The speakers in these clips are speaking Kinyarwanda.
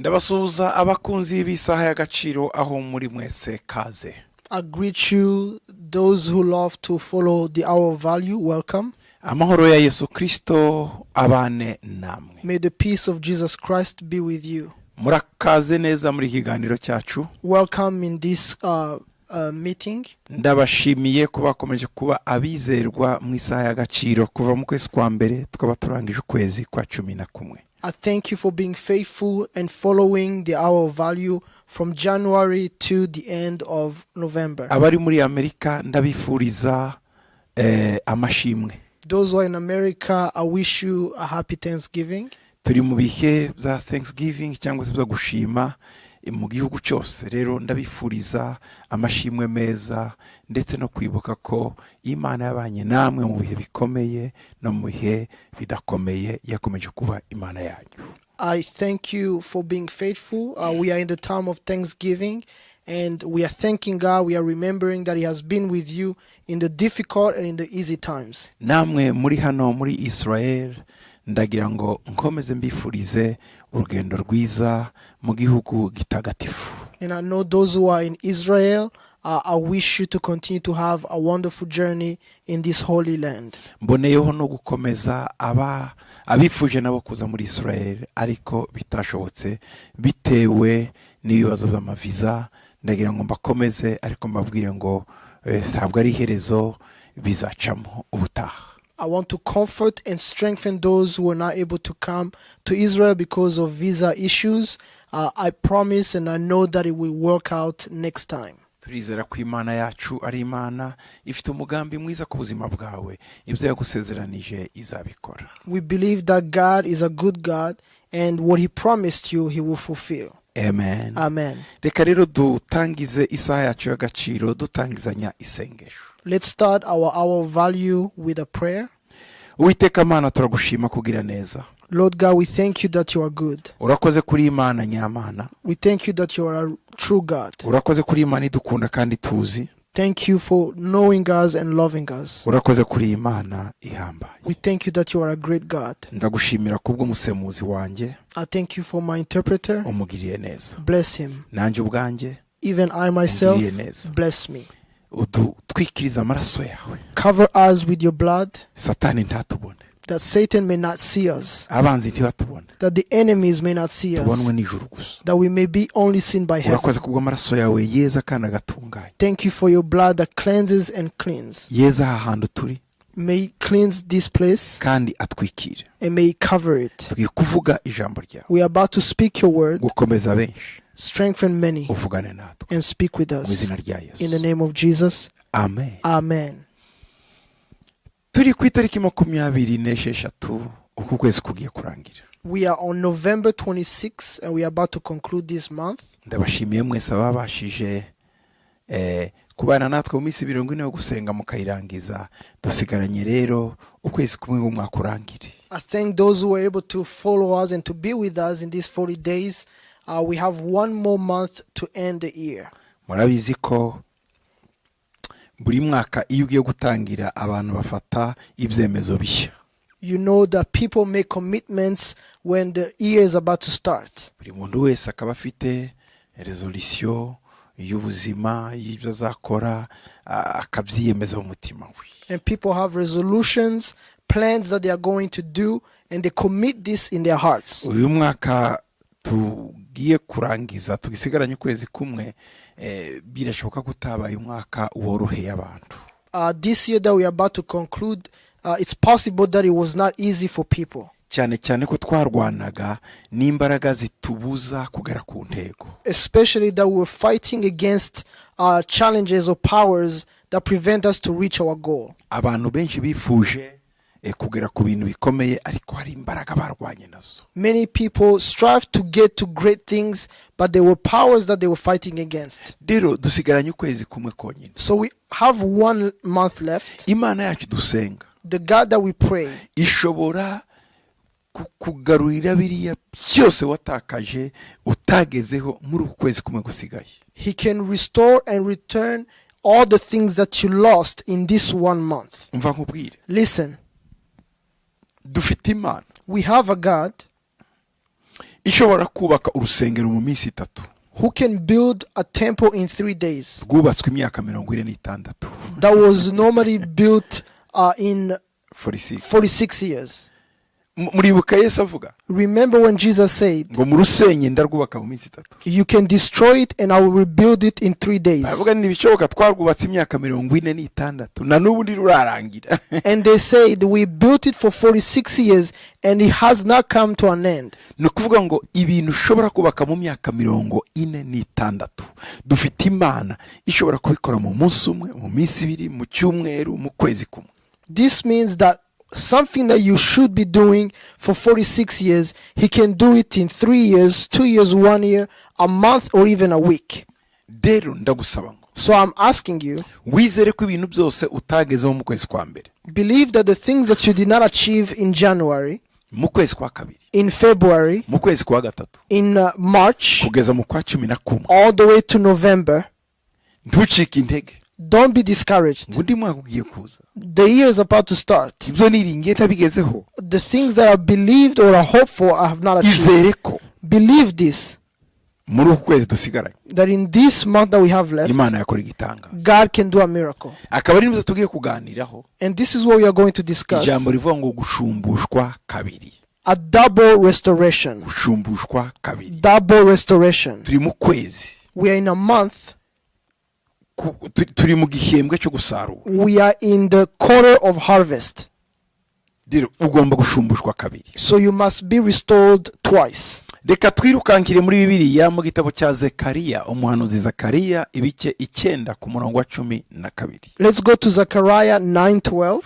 Ndabasuhuza abakunzi b'isaha y'agaciro aho muri mwese kaze. I greet you, those who love to follow the hour of value. Welcome. Amahoro ya Yesu Kristo abane namwe. May the peace of Jesus Christ be with you. Murakaze neza muri kiganiro cyacu. Welcome in this meeting. Ndabashimiye kuba komeje kuba abizerwa mu isaha y'agaciro kuva mu kwezi kwa mbere tukaba turangije ukwezi kwa 11. I thank you for being faithful and following the hour of value from January to the end of November. Abari muri Amerika ndabifuriza amashimwe. Those who are in America, I wish you a happy Thanksgiving. Turi mu bihe za Thanksgiving cyangwa se byo gushima mu gihugu cyose. Rero ndabifuriza amashimwe meza ndetse no kwibuka ko Imana yabanye namwe mu bihe bikomeye no mu bihe bidakomeye yakomeje kuba Imana yanyu. I thank you for being faithful. We are in the time of Thanksgiving and we are thanking God. We are remembering that He has been with you in the difficult and in the easy times. Namwe muri hano muri Israel ndagira ngo nkomeze mbifurize urugendo rwiza mu gihugu gitagatifu. And I know those who are in Israel, I wish you to continue to have a wonderful journey in this holy land. Mboneyeho no gukomeza abifuje nabo kuza muri Israel ariko bitashobotse bitewe n'ibibazo by'amaviza. Ndagira ngo mbakomeze ariko mbabwire ngo ntabwo ari iherezo bizacamo ubutaha. I want to comfort and strengthen those who are not able to come to Israel because of visa issues. I promise and I know that it will work out next time. Turizera ko Imana yacu ari Imana ifite umugambi mwiza ku buzima bwawe, ibyo yagusezeranije izabikora. We believe that God is a good God and what He promised you He will fulfill. Amen. Amen. Reka rero dutangize isaha yacu y'agaciro dutangizanya isengesho. Let's start our hour of value with a prayer. Uwiteka Mana turagushima kugira neza. Lord God, we thank you that you are good. Urakoze kuri Imana nyamana. We thank you that you are a true God. Urakoze kuri Imana idukunda kandi tuzi. Thank you for knowing us and loving us. Urakoze kuri Imana ihambaye. We thank you that you are a great God. Ndagushimira kubwo musemuzi wanjye. I thank you for my interpreter. Umugiriye neza. Bless him. Nanjye ubwanjye. Even I myself, bless me. Udutwikiriza amaraso yawe. Cover us with your blood. Satani ntatubone. That Satan may not see us. Abanzi ntibatubone. That the enemies may not see us. Tubonwe n'ijuru gusa. That we may be only seen by heaven. Urakoze kubwo amaraso yawe yeza kandi agatunganye. Thank you for your blood that cleanses and cleans. Yeza ahantu turi. May cleanse this place. Kandi atwikire. And may cover it. Tugiye kuvuga ijambo ryawe. We are about to speak your word. Gukomeza benshi. Strengthen many. Uvugane natwe. And speak with us. Mu izina rya Yesu. In the name of Jesus. Amen. Amen. Turi ku itariki 26 uku kwezi kugiye kurangira. We are on November 26 and we are about to conclude this month. Ndabashimiye mwese ababashije kubana natwe mu minsi 40 yo gusenga mukayirangiza. Dusigaranye rero ukwezi kumwe ngo mwakurangire. I thank those who were able to follow us and to be with us in these 40 days. We have one more month to end the year. Murabizi ko buri mwaka iyo ugiye gutangira abantu bafata ibyemezo bishya. You know that people make commitments when the year is about to start. Buri muntu wese akaba afite resolution y'ubuzima y'ibyo azakora akabyiyemeza mu mutima we. And people have resolutions, plans that they are going to do and they commit this in their hearts. Uyu mwaka tugiye kurangiza tugisigaranye ukwezi kumwe birashoboka kutabaye umwaka woroheye abantu. This year that we are about to conclude, it's possible that it was not easy for people. Cyane cyane ko twarwanaga n'imbaraga zitubuza kugera ku ntego. Especially that we were fighting against challenges or powers that prevent us to reach our goal. Abantu benshi bifuje kugera ku bintu bikomeye ariko hari imbaraga barwanye nazo. Many people strive to get to great things, but there were powers that they were fighting against. Rero dusigaranye ukwezi kumwe konyine. So we have 1 month left. Imana yacu dusenga. The God that we pray ishobora kugarurira biriya byose watakaje utagezeho muri ukwezi kumwe gusigaye. He can restore and return all the things that you lost in this 1 month. Umva nkubwire. Listen. Dufite Imana. We have a God ishobora kubaka urusengero mu minsi 3 who can build a temple in 3 days rwubatswe imyaka 46 that was normally built in 46 46 years? muribuka Yesu avuga Remember when Jesus said, ngo mu rusenye ndarwubaka mu minsi 3 you can destroy it and I will rebuild it in 3 days. bavuga ni bishoboka twarwubatse imyaka 46 na n'ubu ndi rurarangira. And they said we built it for 46 years and it has not come to an end. no kuvuga ngo ibintu ushobora kubaka mu myaka 46 dufite Imana ishobora kubikora mu munsi umwe, mu minsi 2, mu cyumweru, mu kwezi kumwe. This means that something that you should be doing for 46 years, he can do it in 3 years, 2 years, 1 year, a month, or even a week. Rero ndagusaba ngo So I'm asking you, wizere ko ibintu byose utagezeho mu kwezi kwa mbere, believe that the things that you did not achieve in January, mu kwezi kwa kabiri, in February, mu kwezi kwa gatatu, in March, kugeza mu kwa 11, all the way to November, ntucike intege. don't be discouraged. ngo ndi mwaka ugiye kuza, The year is about to start. ibyo niringiye ntabigezeho, The things that I believed or I hoped for, I have not achieved. izere ko Believe this, muri uku kwezi dusigaranye that in this month that we have left, Imana yakora igitangaza. God can do a miracle. Akaba ari nibyo tugiye kuganiraho, And this is what we are going to discuss. ijambo rivuga ngo gushumbushwa kabiri. A double restoration. Gushumbushwa kabiri. Double restoration. Turi mu kwezi, We are in a month. turi mu gihembwe cyo gusarura. We are in the quarter of harvest. Rero ugomba gushumbushwa kabiri. So you must be restored twice. Reka twirukankire muri Bibiliya mu gitabo cya Zekariya, umuhanuzi Zakariya, ibice 9 ku murongo wa 12. Let's go to Zechariah 9:12.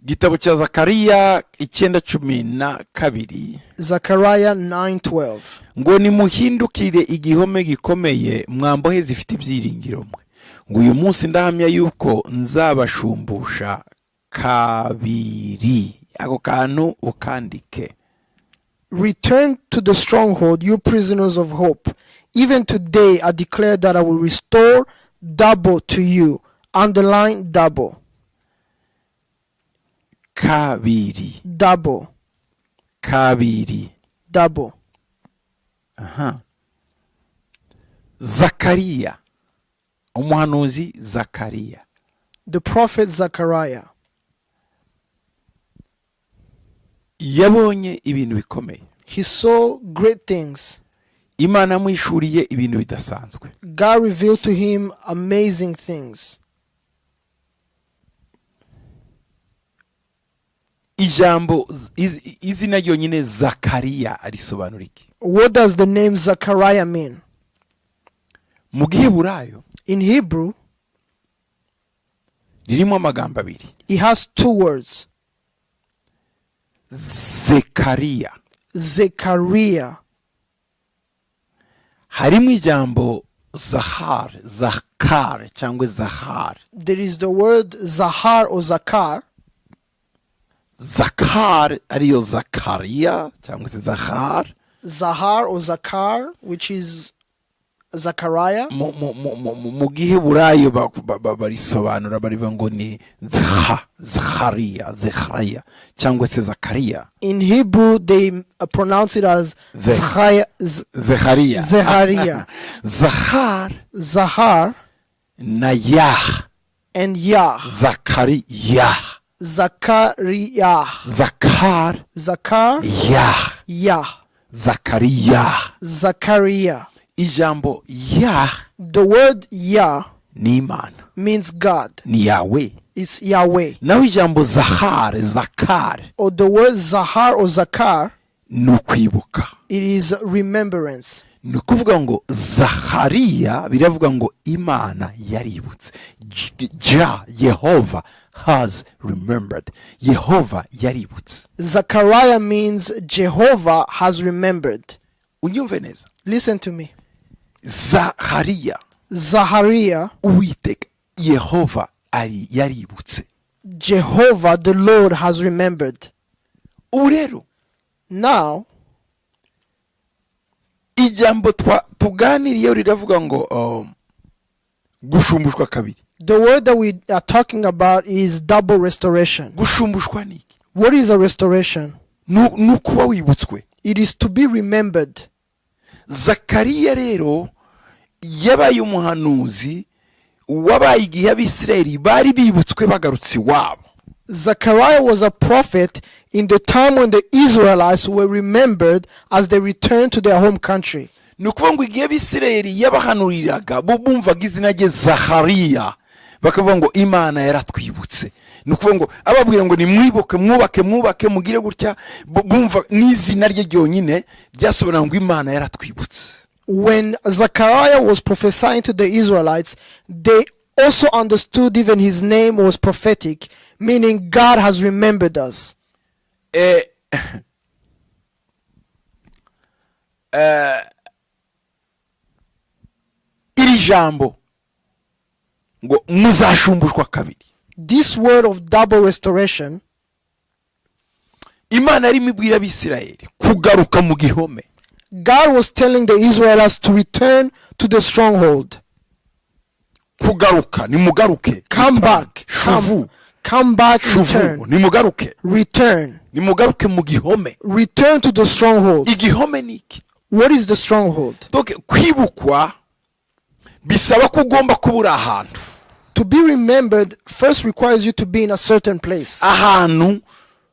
Gitabo cya Zakariya 9:12. Zechariah 9:12. ngo nimuhindukire igihome gikomeye, mwambohe zifite ibyiringiro mwe, ngo uyu munsi ndahamya yuko nzabashumbusha kabiri. Ako kantu ukandike. Return to the stronghold, you prisoners of hope. Even today I declare that I will restore double to you. Underline double. Kabiri. Double. Kabiri. Double. Aha. Zakariya, umuhanuzi Zakariya, The prophet Zechariah, yabonye ibintu bikomeye. he saw great things. Imana yamwishuriye ibintu bidasanzwe. God revealed to him amazing things. Ijambo izina ryonyine Zakariya arisobanura iki? What does the name Zechariah mean? Mu Giheburayo In Hebrew, ririmo amagambo abiri. it has 2 words. Zekariya. Zechariah. Harimo ijambo Zakar cyangwa Zahar. There is the word Zahar or Zakar. Zakar ariyo Zakariya cyangwa se Zahar. Zahar or Zakar, which is Zechariah. mu Giheburayo barisobanura barivuga ngo ni Zakariya cyangwa se Zakariya. In Hebrew, they pronounce it as Zekariya. Zechariah. Zahar na Yah. And Yah. Zakariya. Zakariah. Zakar. Zakar. Yah. Yah. Zakariya. Zachariah. Ijambo Yah The word Yah ni Imana, means God. ni Yahweh. It's Yahweh. Naho ijambo Zakar Or the word Zahar or Zakar, ni ukwibuka. it is remembrance. Ni ukuvuga ngo Zakariya biravuga ngo Imana yaributse. Yehova has remembered. Yehova yaributse. Zechariah means Jehovah has remembered. Unyumve neza. Listen to me. Zakariya, Zachariah, Uwiteka, Yehova yaributse. Jehovah the Lord has remembered. Ubu rero Now, ijambo tuganiriyeho riravuga ngo gushumbushwa kabiri. the word that we are talking about is double restoration. Gushumbushwa niki? What is a restoration? Nukuba wibutswe. It is to be remembered. Zakariya rero yabaye umuhanuzi wabaye igihe abisirayeli bari bibutswe bagarutse iwabo. Zechariah was a prophet in the time when the Israelites were remembered as they returned to their home country. Nukuvuga ngo igihe abisirayeli yabahanuriraga bo bumvaga izina rye Zakariya bakavuga ngo Imana yaratwibutse. Nukuvuga ngo ababwira ngo nimwibuke mwubake mugire gutya bumva n'izina rye ryonyine ryasobanura ngo Imana yaratwibutse. When Zechariah was prophesying to the Israelites, they also understood even his name was prophetic, meaning God has remembered us. Iri jambo ngo muzashumbushwa kabiri. This word of double restoration, Imana yarimo ibwira abisirayeli kugaruka mu gihome. God was telling the Israelites to return to the stronghold. Kugaruka, nimugaruke. Come back. Shuvu. Come back, Shuvu, return. nimugaruke. Return. Nimugaruke mu gihome. Return to the stronghold. Igihome niki? What is the stronghold? Donc kwibukwa bisaba ko ugomba kubura ahantu. To be remembered first requires you to be in a certain place. Ahantu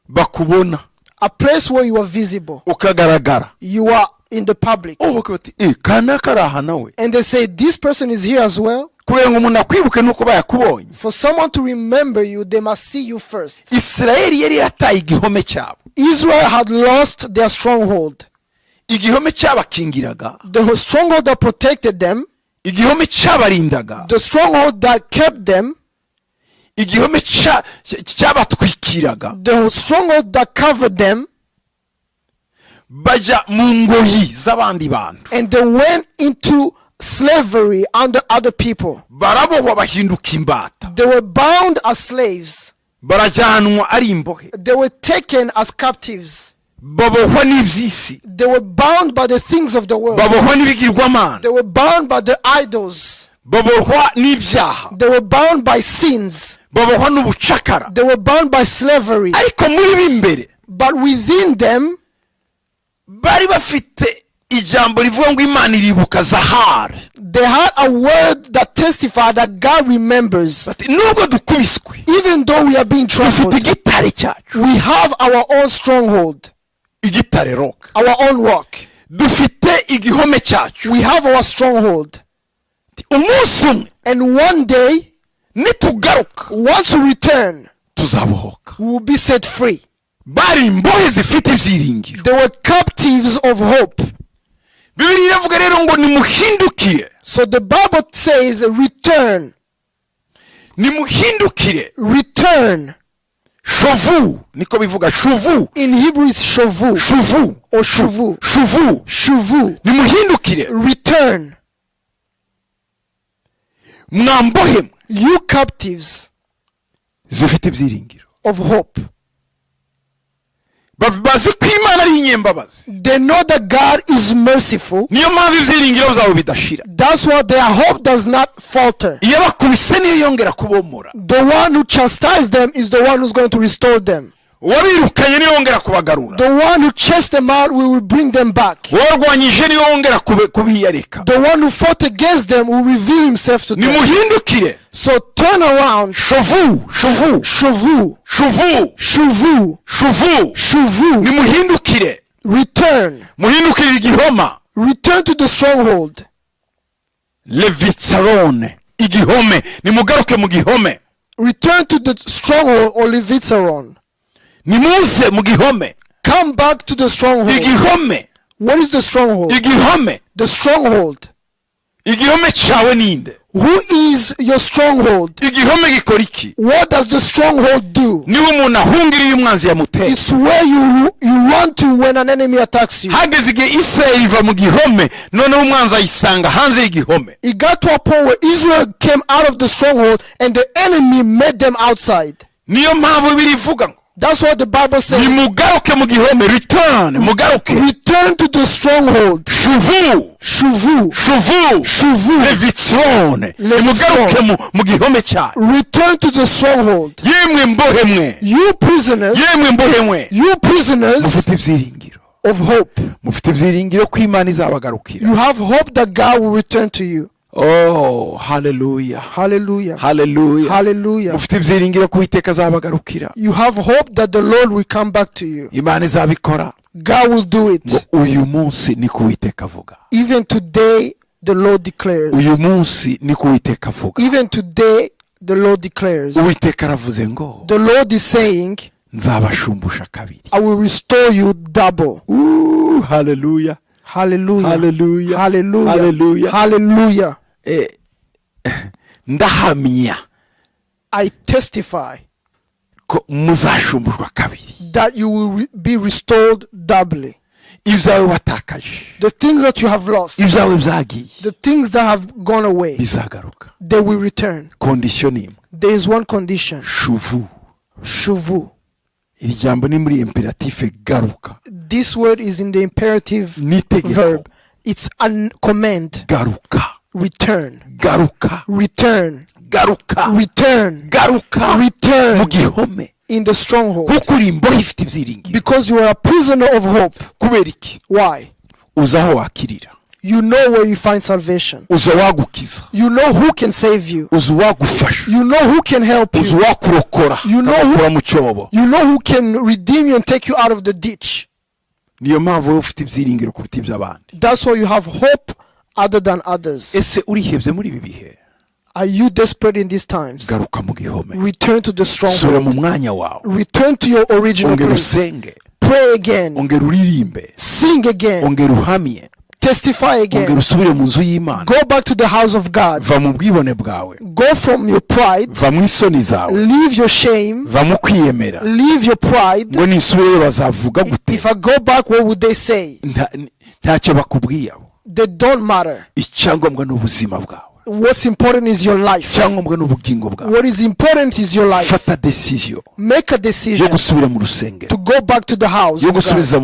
bakubona. A place where you are visible. Ukagaragara. You are in the public. Oh, bakati kanaka araha nawe. And they say this person is here as well. Kubera ngo umuntu akwibuke nuko bayakubonye. For someone to remember you, they must see you first. Israeli yari yataye igihome cyabo. Israel had lost their stronghold. Igihome cyabakingiraga. The stronghold that protected them. Igihome cyabarindaga. The stronghold that kept them. Igihome cyabatwikiraga. The stronghold that covered them. Baja mu ngoyi z'abandi bantu. And they went into slavery under other people. Barabohwa bahinduka imbata. They were bound as slaves. Barajyanwa ari imbohe. They were taken as captives. Babohwa n'ibyisi. They were bound by the things of the world. Babohwa n'ibigirwamana. They were bound by the idols. Babohwa n'ibyaha. They were bound by sins. Babohwa n'ubucakara. They were bound by slavery. Ariko muri bimbere. But within them, bari bafite ijambo rivuga ngo Imana iribuka Zahari. They had a word that testified that God remembers. Nubwo dukubiswe. Even though we are being trampled, Dufite igitare cyacu. we have our own stronghold. Igitare rock. Our own rock. Dufite igihome cyacu. We have our stronghold. Umunsi umwe. And one day, nitugaruka, once we return, tuzabohoka. we will be set free. Bari imbohe zifite ibyiringiro. They were captives of hope. Bibiliya iravuga rero ngo nimuhindukire. So the Bible says return. Nimuhindukire. Return. Shuvu niko bivuga. Shuvu In Hebrew is shovu. Shuvu Or shuvu. Shuvu Shuvu. Nimuhindukire. Return. Mwambohe, You captives zifite ibyiringiro of hope. bazi ko Imana ari inyembabazi. They know that God is merciful. Niyo mpamvu ibyiringiro byabo bidashira. That's why their hope does not falter. Iyo bakubise niyo yongera kubomora. The one who chastised them is the one who's going to restore them. Uwabirukanye niyo yongera kubagarura. The one who chased them out will bring them back. Uwarwanyije niyo yongera kubiyareka. The one who fought against them will reveal himself to them. Nimuhindukire. So turn around. Shuvu Shuvu Shuvu. Shuvu Shuvu. Shuvu Shuvu. Nimuhindukire. Return. Muhindukire igihoma. Return to the stronghold. Levitsarone. Igihome. Nimugaruke mu gihome. Return to the stronghold or Levitzaron. Nimuze mu gihome. Come back to the stronghold. Igihome. What is the stronghold? Igihome. The stronghold. Igihome cyawe ninde? Who is your stronghold? Igihome gikora iki? What does the stronghold do? Niwe umuntu ahungiriye umwanzi yamuteye. It's where you run to when an enemy attacks you. Hageze igihe Israel iva mu gihome, noneho umwanzi ayisanga hanze y'igihome. It got to a point where Israel came out of the stronghold and the enemy met them outside. Niyo mpamvu birivuga ngo that's what the Bible says. Nimugaruke mu gihome. Return. Mugaruke. Return to the stronghold. Shuvu. Shuvu. Shuvu. Shuvu. Levitrone. Nimugaruke mu gihome cyawe. Return to the stronghold. Yemwe mbohe mwe. You prisoners. Yemwe mbohe mwe. You prisoners. Mufite ibyiringiro. of hope. mufite ibyiringiro ko Imana izabagarukira. You have hope that God will return to you. Oh, hallelujah. Hallelujah. Hallelujah. Hallelujah. mufite ibyiringiro ko Uwiteka azabagarukira. You have hope that the Lord will come back to you. Imana izabikora. God will do ngo it. uyu munsi niko Uwiteka avuga. Even today, the Lord declares. uyu munsi niko Uwiteka avuga. Even today, the Lord declares. Uwiteka aravuze ngo The Lord is saying, nzabashumbusha kabiri. I will restore you double. Hallelujah. Hallelujah. Hallelujah. Hallelujah. Hallelujah. Hallelujah. Ndahamya I testify ko muzashumbushwa kabiri. that you will be restored doubly. Ibyawe watakaje, The things that you have lost, ibyawe byagiye, the things that have gone away, bizagaruka. they will return. Condition imwe, There is one condition. shuvu. Shuvu. Iri jambo ni muri imperative garuka. This word is in the imperative Nitegeko. verb. It's a command. Garuka. Return. Garuka. Return. Garuka. Return. Garuka. Return. Mu gihome. In the stronghold. Kuko uri imbohe ifite ibyiringiro. Because you are a prisoner of hope. Kubera iki? Why? Uza aho wakirira. You know where you find salvation. Uza wagukiza. You know who can save you. Uza wagufasha. You know who can help Uza you. wakurokora. You know Akagukura mu cyobo. You know who can redeem you and take you out of the ditch. Niyo mpamvu wowe ufite ibyiringiro kuruta iby'abandi. That's why you have hope other than others. Ese urihebye muri ibi bihe? Are you desperate in these times? Garuka mu gihome. Return to the Sura stronghold. mu mwanya wawe. Return to your original Ongera place. usenge. Pray again. Ongera uririmbe. Sing again. Ongera uhamye. Testify Ongera again. usubire mu nzu y'Imana. Go back to the house of God. Va mu bwibone bwawe. Go from your pride. Va mu isoni zawe. Leave your shame. Va mu kwiyemera. Leave your pride. Ngo nisubireyo bazavuga gute? If I go back, what would they say? Ntacyo bakubwiye abo. They don't matter. Icyangombwa ni ubuzima bwawe. What's important is your life. Icyangombwa ni ubugingo bwawe. What is important is your life. Fata decision Make a yo decision gusubira mu rusengero. to go back to the house Yo of God, gusubiza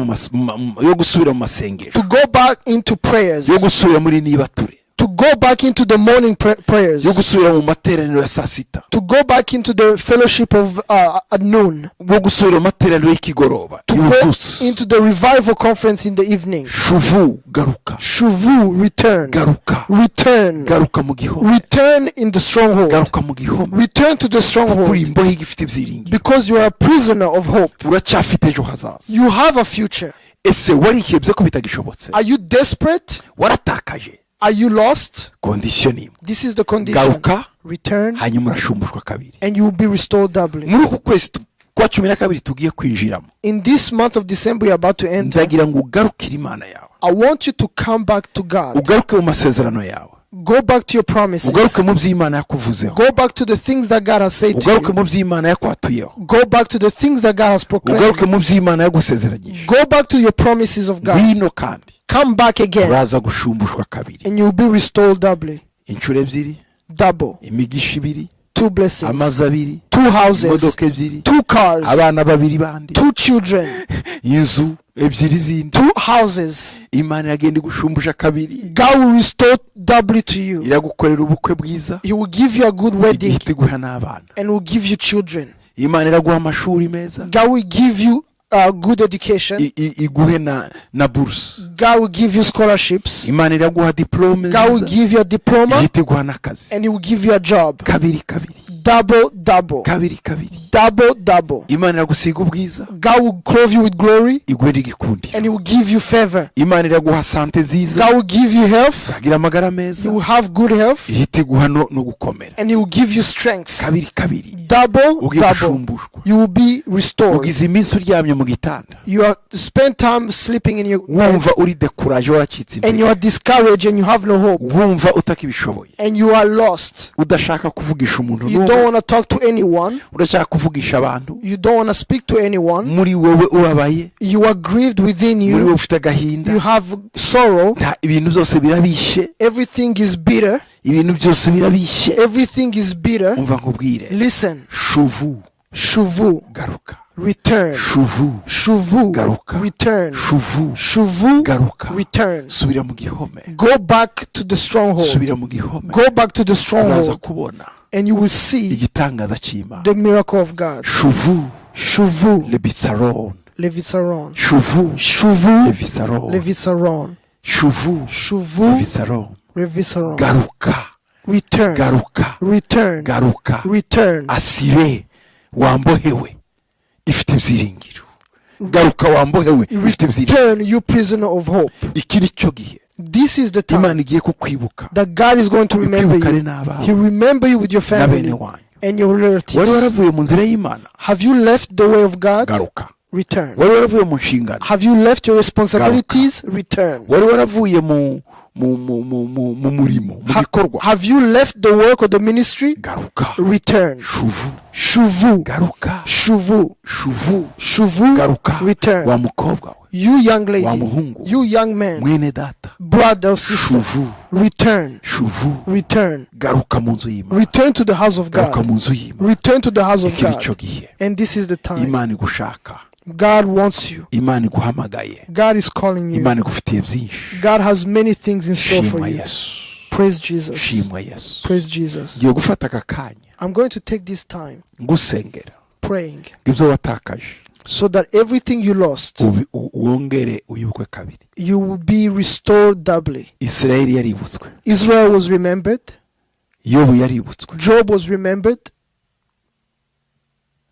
yo gusubira mu masengero. to go back into prayers, Yo gusubira muri nibature. to go back into the morning prayers, Yo gusubira mu materaniro ya saa sita. to go back into the fellowship of at noon, Wo gusubira mu materaniro y'ikigoroba. to go Y'ububyutse. into the revival conference in the evening. Shuvu garuka. Shuvu, return. Garuka. Return. Garuka mu gihome. Return in the stronghold. Garuka mu gihome. Return to the Kuri stronghold imbohe igifite ibyiringiro. because you are a prisoner of hope. Uracyafite ejo hazaza. You have a future. Ese warihebye ko bitagishobotse? Are you desperate? Waratakaje. Are you lost? Condition imwe. This is the condition. Garuka Return hanyuma urashumbushwa kabiri. and you will be restored doubly. Muri uku kwezi kwa 12 tugiye kwinjiramo. In this month of December we are about to enter, Ndagira ngo ugarukire Imana yawe. I want you to come back to God. Ugaruke mu masezerano yawe. Go back to your promises. Ugaruke mu by'Imana yakuvuzeho. Go back to the things that God has said to Ugaruke you. mu by'Imana yakwatuyeho. Go back to the things that God has proclaimed. Ugaruke mu by'Imana yagusezeranyije. Go back to your promises of God. Hino kandi Come back again uraza gushumbushwa kabiri. and you will be restored doubly. Inshuro ebyiri, Double. imigisha ibiri, Two blessings. amazu abiri, Two houses. imodoka ebyiri, Two cars. abana babiri bandi, Two children. inzu ebyiri zindi. Two houses. Imana iragenda igushumbusha kabiri. God will restore doubly to you. Iragukorera ubukwe bwiza. He will give you a good wedding Igihita iguha n'abana. and will give you children. Imana iraguha amashuri meza. God will give you good education. Iguhe na buruse. God will give you scholarships. Imana iraguha diplome God will nziza. give you a diploma Ihita iguha n'akazi. and He will give you a job. Kabiri kabiri. Double, double. Kabiri kabiri. Double, double. Imana iragusiga ubwiza. God will clothe you with glory Iguhe n'igikundi. and He will give you favor. Imana iraguha sante nziza. God will give you health. Uragira amagara He meza. will have good health Ihita iguha no gukomera. and He will give you strength. Kabiri kabiri. Double, Ugiye double. gushumbushwa. You will be restored. Ugize iminsi uryamye mu gitanda. You are spend time sleeping in your bed Wumva uri dekuraje waracitse and you intege. are discouraged and you have no hope Wumva utakibishoboye. and you are lost. Udashaka kuvugisha umuntu You don't n'umwe. want to talk to anyone. Urashaka kuvugisha abantu. You don't want to speak to anyone. Muri wowe ubabaye. You are grieved within Muri you. wowe ufite agahinda. You have sorrow. Ibintu byose birabishe. Everything is bitter. Ibintu byose birabishe. Everything is bitter. Umva nkubwire. Listen. Shuvu Shuvu. garuka. Return. Shuvu Shuvu. garuka. Return. Shuvu Shuvu. garuka. Return. Subira mu gihome. Go back to the stronghold. Subira mu gihome. Go back to the Uraza stronghold kubona and you will see igitangaza cy'Imana. the miracle of God. Shuvu Shuvu. lebitsaron Levisaron. Shuvu, Shuvu, Levisaron. Levisaron. Shuvu, Shuvu, Levisaron. Levisaron. Garuka, Return. garuka, Return. garuka. Return. Asire, wambohewe, ifite ibyiringiro. Garuka wambohewe, ifite ibyiringiro. Return, you prisoner of hope. Iki nicyo gihe This is the time Imana igiye kukwibuka. that God is going to remember Ikwibukane you. n'abawe, He remember you with your na bene family wanyu. and your Wari relatives. waravuye mu nzira y'Imana. Have you left the way of God? Garuka. Return. Wari waravuye mu nshingano. Have you left your responsibilities? Return. Wari waravuye mu murimo, mu gikorwa. Have you left the work of the ministry? Garuka. Return. Shuvu. Shuvu. Garuka. Shuvu. Shuvu. Shuvu. Garuka. Return. Wa mukobwa we. You young Wa lady. muhungu. You young man. Mwene data. Brother or sister. Shuvu. Return. Shuvu. Return. Garuka mu nzu y'Imana. Return to the house of Garuka God. mu nzu y'Imana. Return to the house of Iki nicyo God. gihe And this is the time. Imana igushaka. God wants you. Imana iguhamagaye. God is calling you. Imana igufitiye byinshi. God has many things in store for Shimwa you. Yesu. Praise Jesus. Shimwa Yesu. Praise Jesus. Ngiye gufata aka kanya I'm going to take this time ngusengera praying ibyo watakaje so that everything you lost, wongere uyibukwe kabiri. you will be restored doubly. Isirayeli yaributswe, Israel was remembered. Yobu yaributswe, Job was remembered.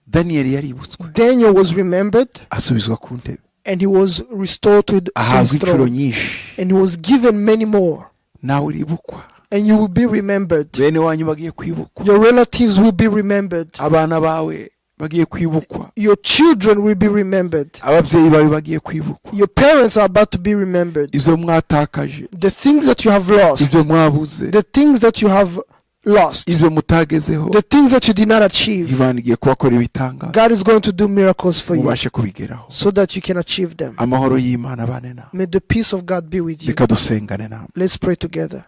Daniyeli yaributswe, Daniel was remembered. asubizwa ku ntebe, And he was restored to his ahabwa inshuro throne. nyinshi. And he was given many more. Nawe uribukwa, And you will be remembered. bene wanyu bagiye kwibukwa, Your relatives will be remembered. abana bawe bagiye kwibukwa, Your children will be remembered. ababyeyi bawe bagiye kwibukwa. Your parents are about to be remembered. Ibyo mwatakaje, The things that you have lost, ibyo mwabuze, the things that you have lost, ibyo mutagezeho, the things that you did not achieve, Imana igiye kubakora ibitangaza God is going to do miracles for you mubashe kubigeraho. so that you can achieve them. Amahoro y'Imana abane nawe. May the peace of God be with you. Reka dusengane nawe. Let's pray together.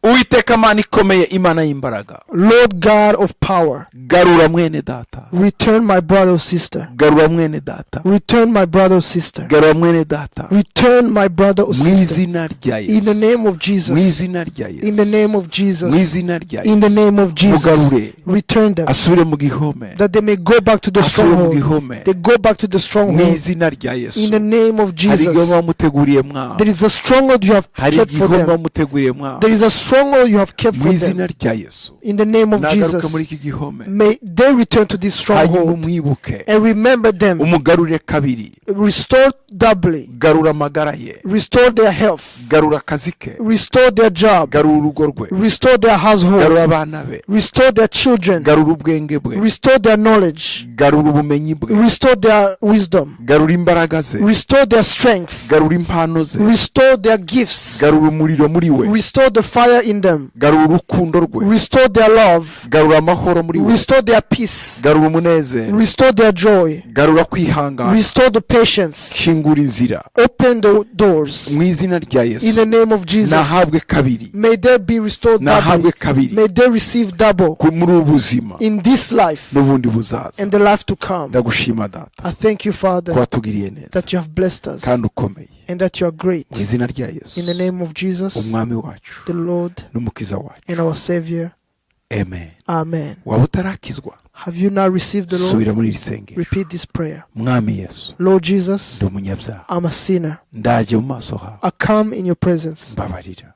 Uwiteka Mana ikomeye, Imana y'imbaraga, Lord God of power, garura mwene data, return my brother or sister. garura mwene data, Return my brother or sister. garura mwene data, Return my brother or mu sister. izina rya In the Yesu, name of mu Jesus. izina rya In the Yesu, name of mu Jesus. izina rya In the Yesu, name of Jesus. mugarure, Return them. asubire mu gihome, That they may go back to the asubire mu stronghold. gihome, They go back to the mu stronghold. izina rya Yesu. In the name of Hari igihome Jesus. wamuteguriye mwawe, There is a stronghold you have hari kept for igihome them. wamuteguriye mwawe, There is a stronghold you have kept mu for izina them. rya Yesu. In the name of Nagaruka Jesus. muri iki gihome, May they return to this hanyuma stronghold umwibuke, and remember them. umugarure kabiri, Restore doubly. garura amagara ye, Restore their health. garura akazi ke, Restore their job. garura urugo rwe, Restore their household. garura abana be, Restore their children. garura ubwenge bwe, Restore their knowledge. garura ubumenyi bwe, Restore their wisdom. garura imbaraga ze, Restore their strength. garura impano ze, Restore their gifts. garura umuriro muri we, Restore the fire in them. garura urukundo rwe, Restore their love. garura amahoro muri we, Restore their peace. garura umunezero, Restore their joy. garura kwihangana, Restore the patience. kingura inzira Open the doors. mu izina rya In Yesu. the name of Jesus. Nahabwe kabiri, May they be restored nahabwe double. kabiri May they receive double muri ubu buzima in this life n'ubundi buzaza. and the life to come. Ndagushima data I thank you, ko Father, watugiriye neza that you have blessed us kandi ukomeye, and that you are great. mu izina rya Yesu, In the name of Jesus, umwami wacu the Lord n'umukiza wacu. and our Savior. Amen. Amen. Waba utarakizwa, Have you now received the Lord? subira muri iri sengero. Repeat this prayer. Mwami Yesu, Lord Jesus, ndi umunyabyaha, I'm a sinner. ndaje mu maso hawe, I come in your presence. mbabarira,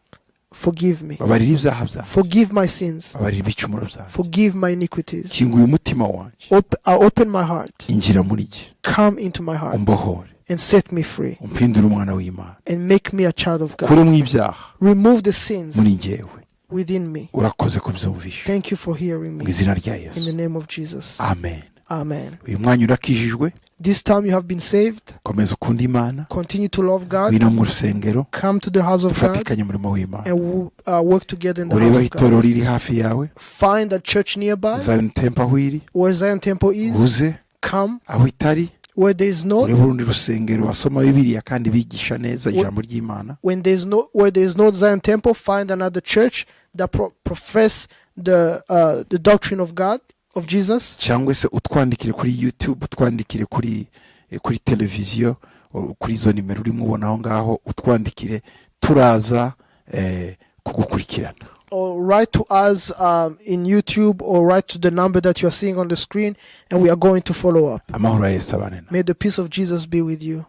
Forgive me. babarira ibyaha byawe, Forgive my sins. babarira ibicumuro byawe, Forgive my iniquities. kinguye umutima wanjye, I open my heart. injira muri jye, Come into my heart umbohore, and set me free umpindure umwana w'Imana, and make me a child of God. kuremo ibyaha Remove the sins muri njyewe. within me. Urakoze kubyumvisha Thank you for hearing mu me. izina rya In the Yesu. name of Jesus. Amen. Amen. Uyu mwanya urakijijwe, This time you have been saved. komeza ukunda Imana, Continue to love God. wino mu rusengero, Come to the house of God dufatikanye umurimo w'Imana. and we'll work together in the Ureba house of itorero God. riri hafi yawe, Find a church nearby Zion Temple aho iri, where Zion Temple is. uze Come aho itari, where there is no. ureba urundi rusengero basoma Bibiliya kandi bigisha neza ijambo ry'Imana. Where there is no Zion Temple, find another church that profess the doctrine of God, of Jesus. Cyangwa se utwandikire kuri YouTube, utwandikire kuri televiziyo, kuri izo nimero urimo ubona aho ngaho, utwandikire, turaza kugukurikirana. or write to us in YouTube, or write to the number that you are seeing on the screen, and we are going to follow up. amahoro ya yesu abane nawe. May the peace of Jesus be with you.